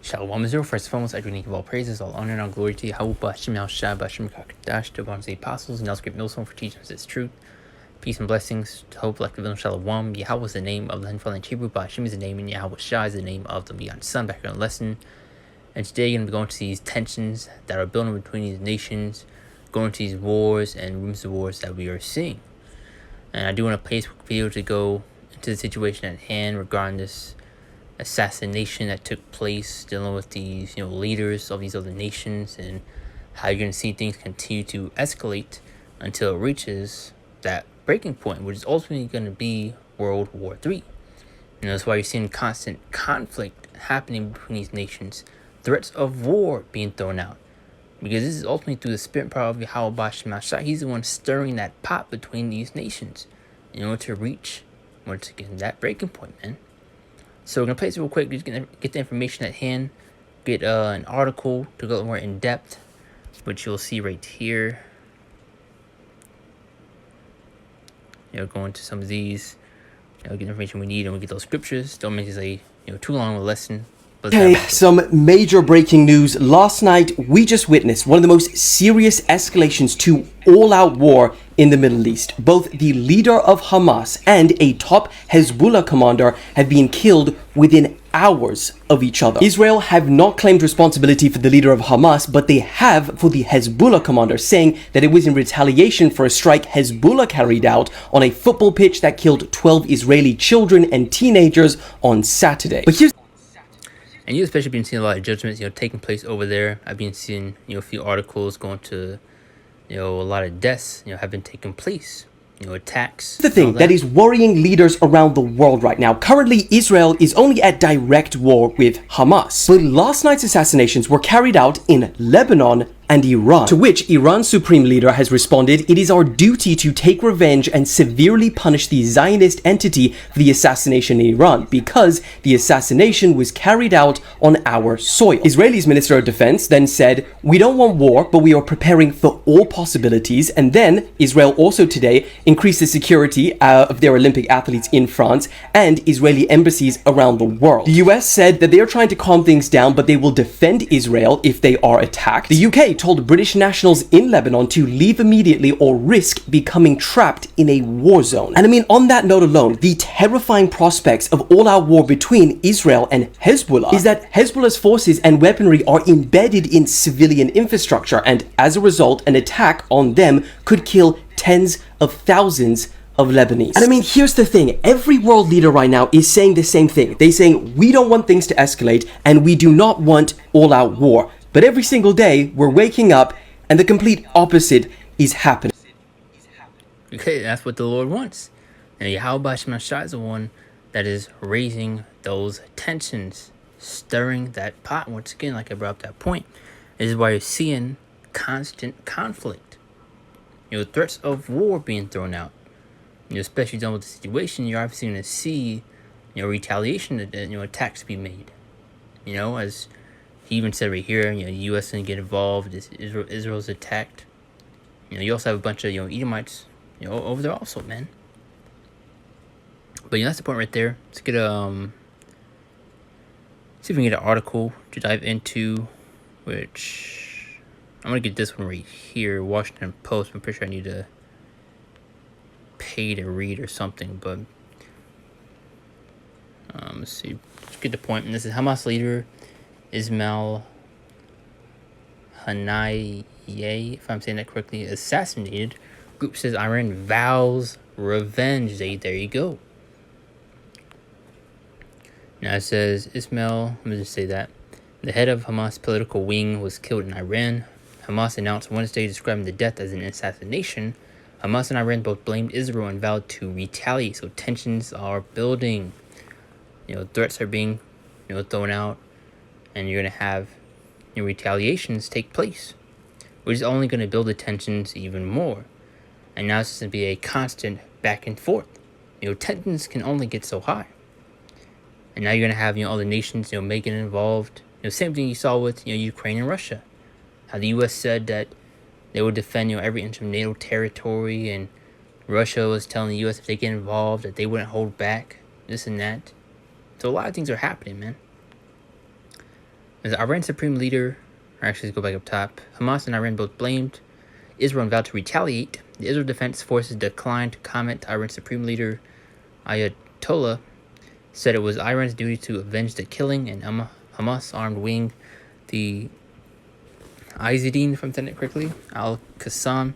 Shalom Israel. First and foremost, I do need all praises, all honor, and all glory to Yahweh, Hashem, Shah, Hashem, Kakadash, to the apostles, and else great millstone for teaching us its truth. Peace and blessings to hope, like the Shalom. Yahweh is the name of the Henfal and Hebrew, Hashem is the name, and Yahweh Shah is the name of the Beyond Sun. Back on the lesson. And today, you're going to be going to these tensions that are building between these nations, going to these wars and rumors of wars that we are seeing. And I do want to play this quick video to go into the situation at hand regarding this assassination that took place, dealing with these leaders of these other nations, and how you're going to see things continue to escalate until it reaches that breaking point, which is ultimately going to be World War III. That's why you're seeing constant conflict happening between these nations, threats of war being thrown out, because this is ultimately through the spirit power of Yahweh Shemashah. He's the one stirring that pot between these nations in order to reach, once again, that breaking point, man. So we're going to play this real quick, just get the information at hand, get an article to go more in depth, which you'll see right here. Go into some of these, get the information we need, and we get those scriptures. Don't make this a too long of a lesson. Okay, some major breaking news. Last night, we just witnessed one of the most serious escalations to all-out war in the Middle East. Both the leader of Hamas and a top Hezbollah commander have been killed within hours of each other. Israel have not claimed responsibility for the leader of Hamas, but they have for the Hezbollah commander, saying that it was in retaliation for a strike Hezbollah carried out on a football pitch that killed 12 Israeli children and teenagers on Saturday. But here's And you especially been seeing a lot of judgments, taking place over there. I've been seeing, a few articles going to, a lot of deaths, have been taking place. Attacks. The thing that is worrying leaders around the world right now. Currently, Israel is only at direct war with Hamas. But last night's assassinations were carried out in Lebanon and Iran, to which Iran's supreme leader has responded, "It is our duty to take revenge and severely punish the Zionist entity for the assassination in Iran, because the assassination was carried out on our soil." Israel's Minister of Defense then said, "We don't want war, but we are preparing for all possibilities." And then Israel also today increased the security of their Olympic athletes in France and Israeli embassies around the world. The US said that they are trying to calm things down, but they will defend Israel if they are attacked. The UK told British nationals in Lebanon to leave immediately or risk becoming trapped in a war zone. And I mean, on that note alone, the terrifying prospects of all-out war between Israel and Hezbollah is that Hezbollah's forces and weaponry are embedded in civilian infrastructure, and as a result, an attack on them could kill tens of thousands of Lebanese. And I mean, here's the thing. Every world leader right now is saying the same thing. They're saying, we don't want things to escalate, and we do not want all-out war. But every single day, we're waking up, and the complete opposite is happening. Okay, that's what the Lord wants. And Yahweh Shemashah is the one that is raising those tensions, stirring that pot. Once again, like I brought up that point, this is why you're seeing constant conflict. Threats of war being thrown out. Especially done with the situation, you're obviously going to see, retaliation, attacks to be made. As he even said right here, the U.S. going to get involved. Israel's attacked. You also have a bunch of, Edomites, over there also, man. But, that's the point right there. Let's get, see if we can get an article to dive into, which, I'm going to get this one right here, Washington Post. I'm pretty sure I need to pay to read or something, but, let's see. Let's get the point. And this is Hamas leader Ismail Haniyeh, if I'm saying that correctly, assassinated. Group says Iran vows revenge. There you go. Now it says Ismail, let me just say that. The head of Hamas political wing was killed in Iran. Hamas announced Wednesday describing the death as an assassination. Hamas and Iran both blamed Israel and vowed to retaliate. So tensions are building. Threats are being, thrown out. And you're going to have retaliations take place, which is only going to build the tensions even more. And now it's going to be a constant back and forth. Tensions can only get so high. And now you're going to have, other nations, making involved. Same thing you saw with, Ukraine and Russia. How the U.S. said that they would defend, every inch of NATO territory. And Russia was telling the U.S. if they get involved that they wouldn't hold back, this and that. So a lot of things are happening, man. As Iran's supreme leader, or actually let's go back up top, Hamas and Iran both blamed Israel and vowed to retaliate. The Israel Defense Forces declined to comment. Iran's supreme leader, Ayatollah, said it was Iran's duty to avenge the killing, and Hamas armed wing, the Izzeddin, if I'm saying it correctly, al-Qassam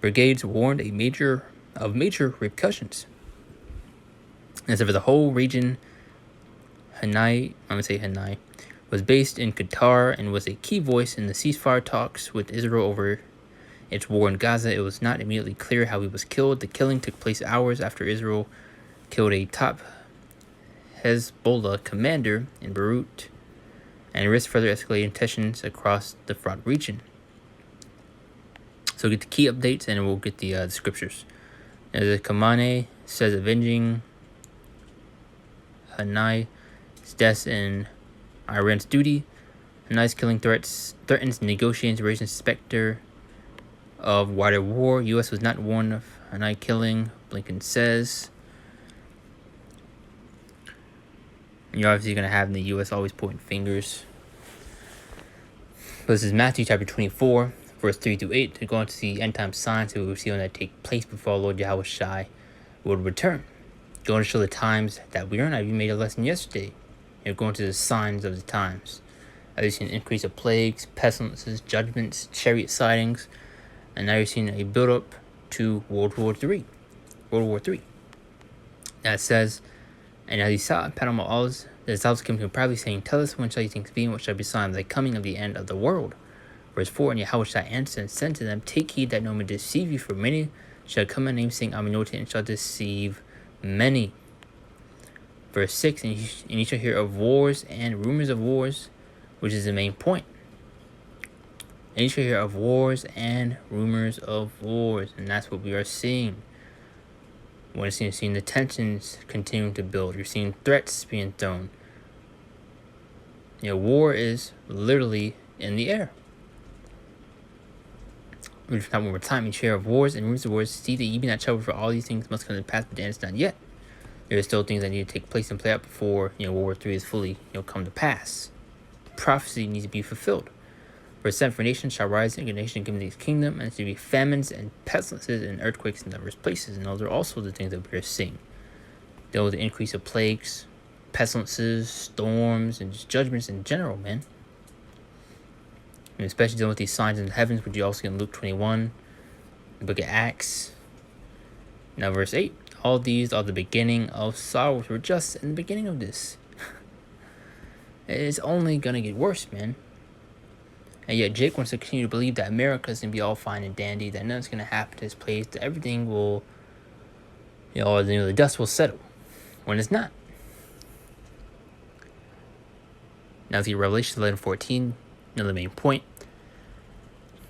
brigades warned of major repercussions. And so for the whole region, Hanai, was based in Qatar and was a key voice in the ceasefire talks with Israel over its war in Gaza. It was not immediately clear how he was killed. The killing took place hours after Israel killed a top Hezbollah commander in Beirut and risked further escalating tensions across the front region. So we'll get the key updates and we'll get the scriptures. The Khamenei says avenging Hanai's death in Iran's duty. Hanai's killing threatens negotiations, raising specter of wider war. U.S. was not warned of Hanai killing, Blinken says. And you're obviously going to have the U.S. always pointing fingers. But this is Matthew chapter 24, verse 3 through 8. To go on to see end time signs that we will see when that take place before our Lord Yahweh Shai will return. Going to show the times that we are in. You made a lesson yesterday. You're going to the signs of the times. You've seen an increase of plagues, pestilences, judgments, chariot sightings, and now you're seeing a build-up to World War III. That says, and as he saw Panama Oz, the disciples came to him privately, saying, tell us when shall these things be, and what shall be the sign of the coming of the end of the world? Verse 4, and Yahweh shall answer and said to them, take heed that no man deceive you, for many shall come in my name, saying, I am anointed, and shall deceive many. Verse 6, and you shall hear of wars and rumors of wars, which is the main point. And you shall hear of wars and rumors of wars, and that's what we are seeing. We're seeing the tensions continuing to build. You're seeing threats being thrown. War is literally in the air. We're just not one more time. You shall hear of wars and rumors of wars. See that ye be not troubled, for all these things must come to pass, but the end is not yet. There are still things that need to take place and play out before World War III is fully come to pass. Prophecy needs to be fulfilled. Verse 7, for nation shall rise and a nation given his kingdom, and there shall be famines and pestilences and earthquakes in diverse places. And those are also the things that we are seeing. There was the increase of plagues, pestilences, storms, and just judgments in general, man. And especially dealing with these signs in the heavens, which you also get in Luke 21, the book of Acts. Now verse 8. All these are the beginning of sorrows. We're just in the beginning of this. It's only going to get worse, man. And yet Jake wants to continue to believe that America is going to be all fine and dandy, that nothing's going to happen to this place, that everything will, the dust will settle. When it's not. Now the Revelation 11:14, another main point.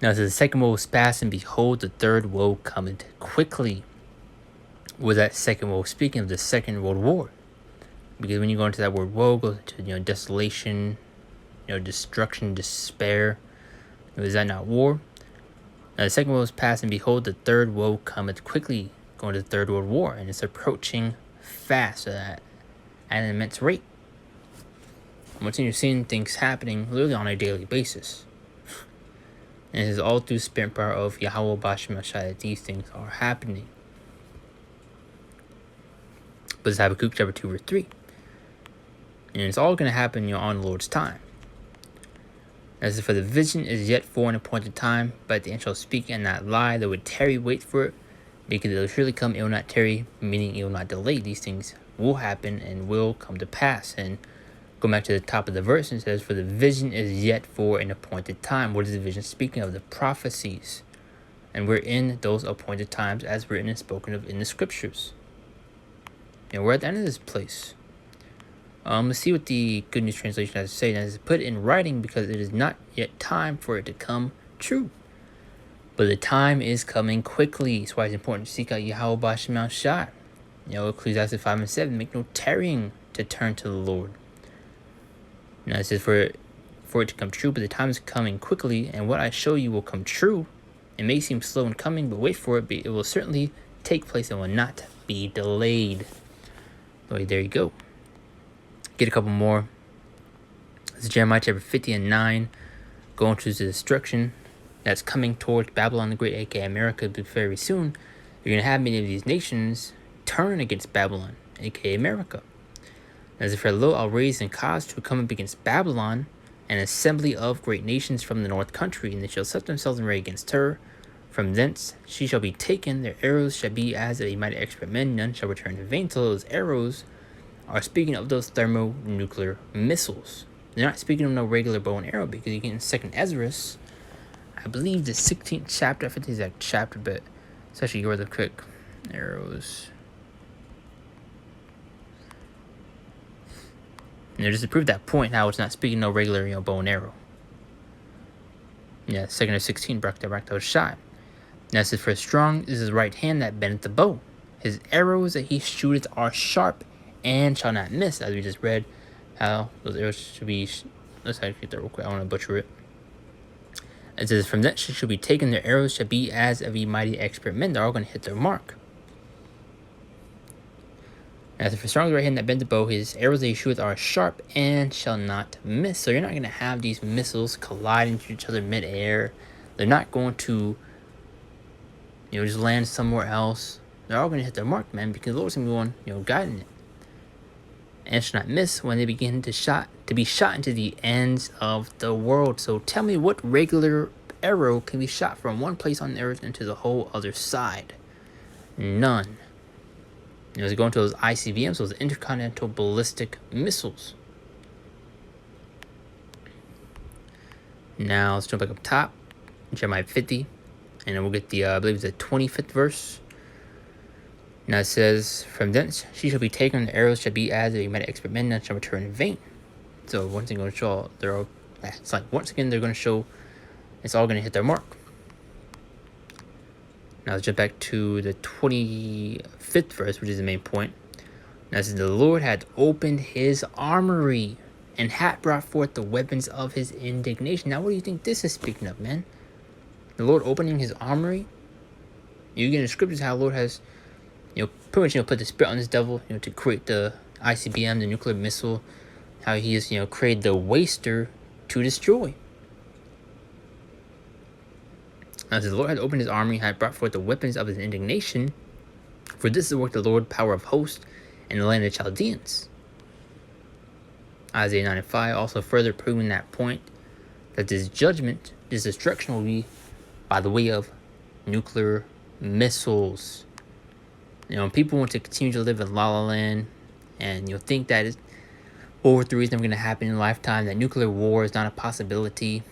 Now it says, the second woe was past, and behold, the third woe cometh quickly. Was that second woe speaking of the Second World War? Because when you go into that word woe, goes into desolation, destruction, despair. Is that not war? Now the second woe is past, and behold, the third woe cometh quickly, going to the Third World War, and it's approaching fast at an immense rate. Once you're seeing things happening literally on a daily basis. And it is all through the spirit power of Yahweh Bashem Ashai that these things are happening. But it's Habakkuk chapter 2 verse 3. And it's all going to happen on the Lord's time. As for the vision is yet for an appointed time, but the end shall speak and not lie. They would tarry, wait for it, because it will surely come, it will not tarry, meaning it will not delay. These things will happen and will come to pass. And go back to the top of the verse, and it says, for the vision is yet for an appointed time. What is the vision speaking of? The prophecies. And we're in those appointed times as written and spoken of in the scriptures. And we're at the end of this place. Let's see what the Good News Translation has to say. And it's put in writing because it is not yet time for it to come true. But the time is coming quickly. That's why it's important to seek out Yahweh Bashem Shai. Ecclesiastes 5 and 7. Make no tarrying to turn to the Lord. Now it says for it to come true, but the time is coming quickly, and what I show you will come true. It may seem slow in coming, but wait for it. It will certainly take place and will not be delayed. So there you go. Get a couple more. This is Jeremiah chapter 50 and 9, going to the destruction that's coming towards Babylon the Great, aka America, but very soon. You're going to have many of these nations turn against Babylon, aka America. As if for lo, I'll raise and cause to come up against Babylon an assembly of great nations from the north country, and they shall set themselves in array against her. From thence she shall be taken, their arrows shall be as of a mighty expert men, none shall return in vain. So those arrows are speaking of those thermonuclear missiles. They're not speaking of no regular bow and arrow, because you get in 2nd Ezra, I believe the 16th chapter, I forget the exact chapter, but it's actually really quick. Arrows. And just to prove that point, how it's not speaking no regular, bow and arrow. Yeah, 2nd of 16, Barak was shot. Now it says, for strong is his right hand that bendeth the bow. His arrows that he shooteth are sharp and shall not miss. As we just read, how those arrows should be. Let's get that real quick. I want to butcher it. It says, from that should be taken, their arrows shall be as of a mighty expert men. They're all going to hit their mark. As for strong right hand that bend the bow, his arrows that he shooteth are sharp and shall not miss. So you're not going to have these missiles collide into each other mid-air. They're not going to, just land somewhere else. They're all going to hit their mark, man, because the Lord's going to be one, guiding it. And shall not miss when they begin to be shot into the ends of the world. So tell me, what regular arrow can be shot from one place on the earth into the whole other side? None. It's going to those ICBMs, those intercontinental ballistic missiles. Now let's jump back up top, Jeremiah 50, and then we'll get the I believe it's the 25th verse. Now it says, from thence she shall be taken, the arrows shall be as a mighty expert men, none shall return in vain. So once again, going to show once again they're going to show it's all going to hit their mark. Now let's jump back to the 25th verse, which is the main point. Now it says, the Lord had opened his armory and had brought forth the weapons of his indignation. Now what do you think this is speaking of, man? The Lord opening his armory? You get in the scriptures how the Lord has, pretty much, put the spirit on this devil, to create the ICBM, the nuclear missile. How he has, created the waster to destroy. As the Lord had opened his army, had brought forth the weapons of his indignation, for this is the work of the Lord, power of hosts, in the land of the Chaldeans. Isaiah 9 and 5 also further proving that point, that this judgment, this destruction will be by the way of nuclear missiles. People want to continue to live in La La Land, and think that World War III is never going to happen in a lifetime, that nuclear war is not a possibility,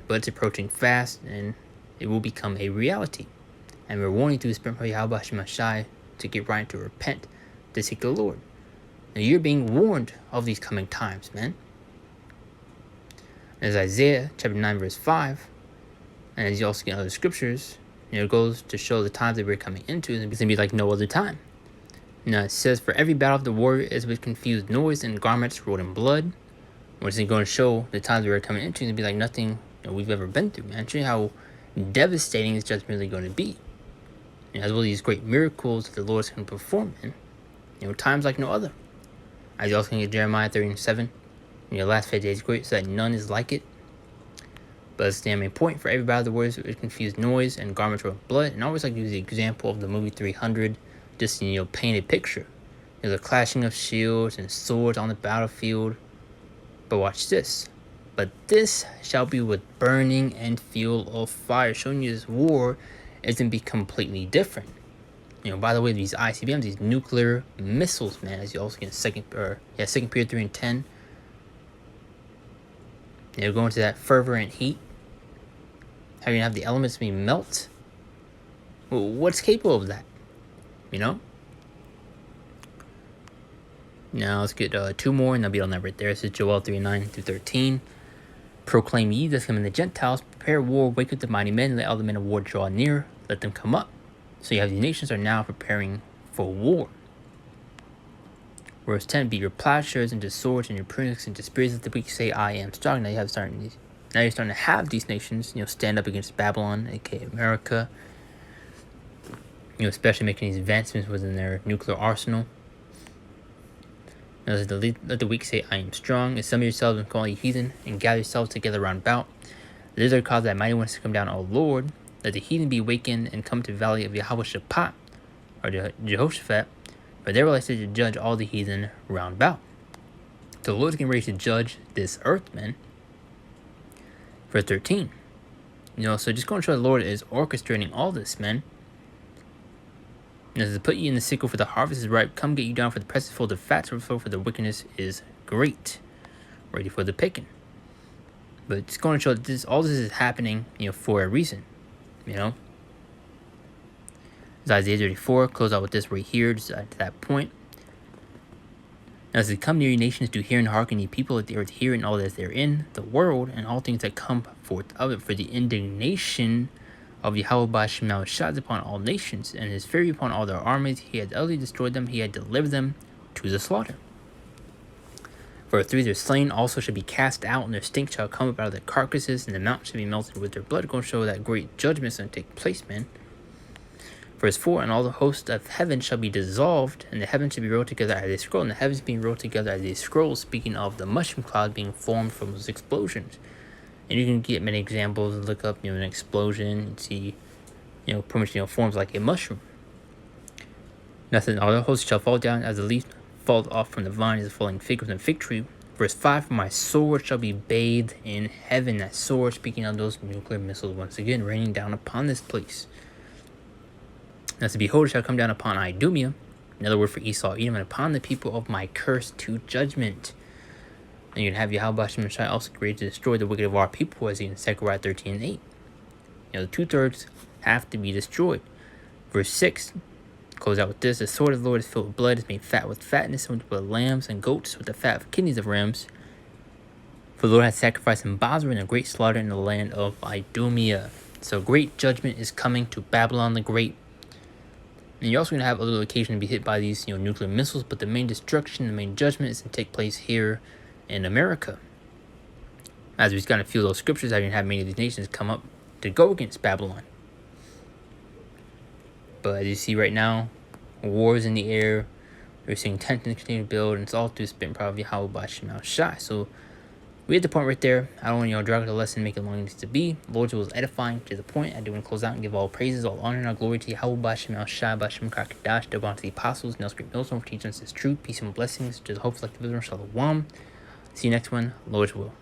but it's approaching fast, and it will become a reality. And we're warning through the Spirit of Yahweh Shai to get right, to repent, to seek the Lord. Now you're being warned of these coming times, man. As Isaiah chapter 9 verse 5, and as you also get other scriptures, it goes to show the times that we're coming into, and it's going to be like no other time. Now it says, for every battle of the warrior is with confused noise and garments rolled in blood, which is going to show the times that we're coming into, and be like nothing we've ever been through, man. Show you how devastating this judgment really going to be. As well as these great miracles that the Lord is going to perform in, times like no other. As you also can get Jeremiah 30:7, last 50 days great, so that none is like it. But it's the main point, for every battle of the warriors with confused noise and garments of blood. And I always like to use the example of the movie 300, just paint a picture. There's a clashing of shields and swords on the battlefield. But watch this. But this shall be with burning and fuel of fire, showing you this war is going to be completely different. By the way, these ICBMs, these nuclear missiles, man, as you also get 2 Peter 3 and 10. Going to that fervor and heat. How you have the elements being melt. Well, what's capable of that? Now let's get 2 more, and I'll be on that right there. This is Joel 3:9-13. Proclaim ye that come in the Gentiles, prepare war, wake up the mighty men, let all the men of war draw near, let them come up. So you have these nations are now preparing for war. Verse 10, beat your plowshares into swords and your prunings into spears, let the weak say, I am strong. Now you're starting to have these nations, stand up against Babylon, aka America. Especially making these advancements within their nuclear arsenal. Let the weak say, I am strong. Assemble yourselves and call ye heathen, and gather yourselves together round about. Let Israel cause that mighty ones to come down, O Lord. Let the heathen be wakened and come to the valley of Yahweh Shaphat, or Jehoshaphat, for there will I sit to judge all the heathen round about. So the Lord's getting ready to judge this earth, man. Verse 13. So just going to show the Lord is orchestrating all this, man. To put you in the sickle, for the harvest is ripe. Come get you down, for the press is full, the fat is full, for the wickedness is great. Ready for the picking. But it's going to show that all this is happening, for a reason. It's Isaiah 34. Close out with this right here, just at that point. As they come near you, nations do hear and hearken, ye people of the earth hear, and all that is therein, the world, and all things that come forth of it, for the indignation of Yahweh Ba'Shem shot upon all nations, and his fury upon all their armies. He had utterly destroyed them, he had delivered them to the slaughter. For through their slain also shall be cast out, and their stink shall come up out of their carcasses, and the mountains shall be melted with their blood. Going to show that great judgment is going to take place, man. Verse 4, and all the hosts of heaven shall be dissolved, and the heavens shall be rolled together as a scroll, and the heavens being rolled together as a scroll, speaking of the mushroom cloud being formed from those explosions. And you can get many examples, look up, an explosion, and see, pretty much, forms like a mushroom. Nothing, all the hosts shall fall down as the leaf falls off from the vine, as a falling fig from the fig tree. Verse 5, for my sword shall be bathed in heaven. That sword, speaking of those nuclear missiles, once again, raining down upon this place. As the beholder shall come down upon Idumea, another word for Esau, Edom, and upon the people of my curse to judgment. And you'd have Yahweh Ba'Shem also created to destroy the wicked of our people, as in Zechariah 13:8. The 2/3 have to be destroyed. Verse 6, close out with this, the sword of the Lord is filled with blood, is made fat with fatness, and with blood of lambs and goats, with the fat of kidneys of rams. For the Lord hath sacrificed in Basra, and a great slaughter in the land of Idumea. So great judgment is coming to Babylon the Great. And you're also going to have a little occasion to be hit by these, nuclear missiles, but the main destruction, the main judgment is going to take place here in America. As we kind of feel those scriptures, how you're going to have many of these nations come up to go against Babylon. But as you see right now, wars in the air, we're seeing tensions continue to build, and it's all through the spin power of Yahweh Ba'Shem Shai. So we're at the point right there. I don't want to drag out the lesson, make it long as to be. Lord's will is edifying to the point. I do want to close out and give all praises, all honor, and all glory to Yahweh Ba'Shem Shai, Ba'Shem Kakadash, to the apostles, and great millstone for teaching us this truth, peace and blessings, to the hopes like the Israel Shalom. See you next one, Lord's will.